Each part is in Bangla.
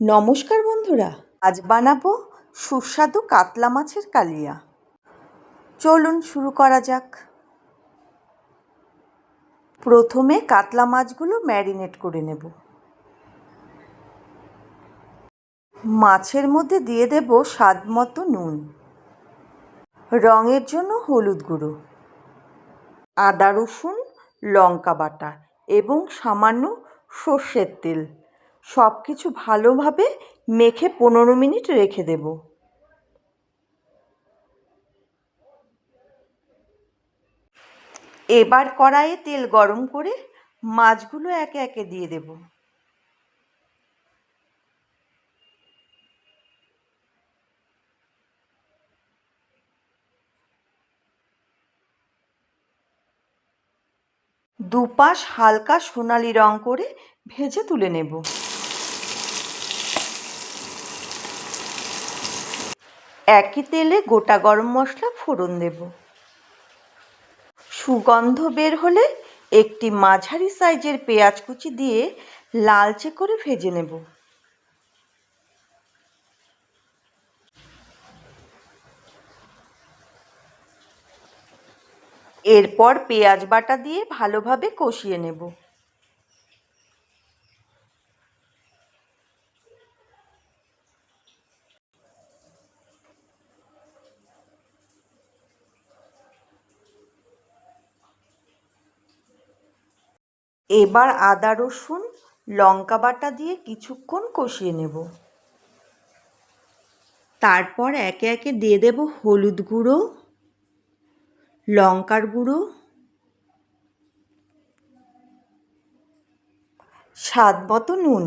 নমস্কার বন্ধুরা, আজ বানাবো সুস্বাদু কাতলা মাছের কালিয়া। চলুন শুরু করা যাক। প্রথমে কাতলা মাছগুলো ম্যারিনেট করে নেব। মাছের মধ্যে দিয়ে দেব স্বাদ মতো নুন, রঙের জন্য হলুদ গুঁড়ো, আদা রসুন লঙ্কা বাটা এবং সামান্য সর্ষের তেল। সব কিছু ভালোভাবে মেখে 15 মিনিট রেখে দেব। এবার কড়াইয়ে তেল গরম করে মাছগুলো একে একে দিয়ে দেব। দুপাশ হালকা সোনালি রং করে ভেজে তুলে নেব। একই তেলে গোটা গরম মশলা ফোড়ন দেব। সুগন্ধ বের হলে একটি মাঝারি সাইজের পেঁয়াজ কুচি দিয়ে লালচে করে ভেজে নেব। এরপর পেঁয়াজ বাটা দিয়ে ভালোভাবে কষিয়ে নেব। এবার আদা রসুন লঙ্কা বাটা দিয়ে কিছুক্ষণ কষিয়ে নেব। তারপর একে একে দিয়ে দেব হলুদ গুঁড়ো, লঙ্কার গুঁড়ো, স্বাদ মতো নুন,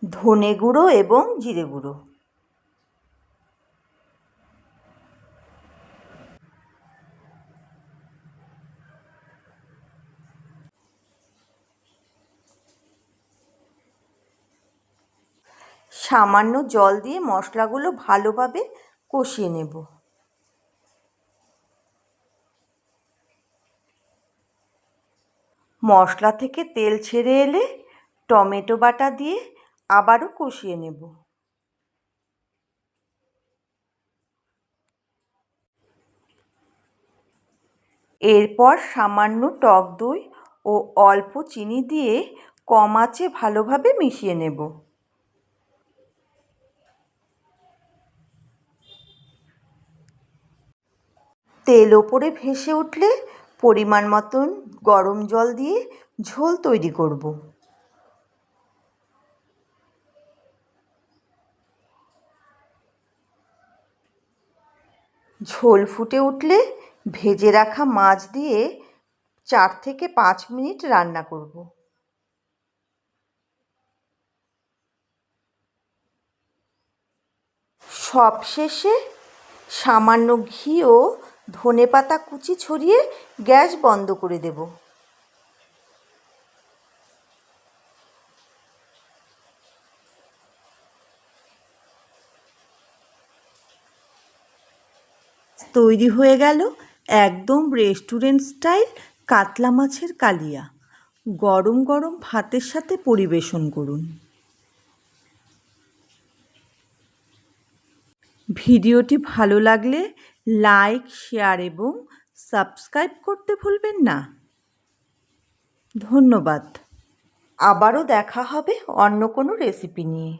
ধনে গুঁড়ো এবং জিরে গুঁড়ো। সামান্য জল দিয়ে মশলাগুলো ভালোভাবে কষিয়ে নেব। মশলা থেকে তেল ছেড়ে এলে টমেটো বাটা দিয়ে আবারও কষিয়ে নেব। এরপর সামান্য টক দই ও অল্প চিনি দিয়ে কম আঁচে ভালোভাবে মিশিয়ে নেব। তেল ওপরে ভেসে উঠলে পরিমাণ মতন গরম জল দিয়ে ঝোল তৈরি করব। ঝোল ফুটে উঠলে ভেজে রাখা মাছ দিয়ে 4 থেকে 5 মিনিট রান্না করব। সবশেষে সামান্য ঘি ও ধনেপাতা কুচি ছড়িয়ে গ্যাস বন্ধ করে দেব। তৈরি হয়ে গেল একদম রেস্টুরেন্ট স্টাইল কাতলা মাছের কালিয়া। গরম গরম ভাতের সাথে পরিবেশন করুন। ভিডিওটি ভালো লাগলে লাইক, শেয়ার এবং সাবস্ক্রাইব করতে ভুলবেন না। ধন্যবাদ। আবারও দেখা হবে অন্য কোনো রেসিপি নিয়ে।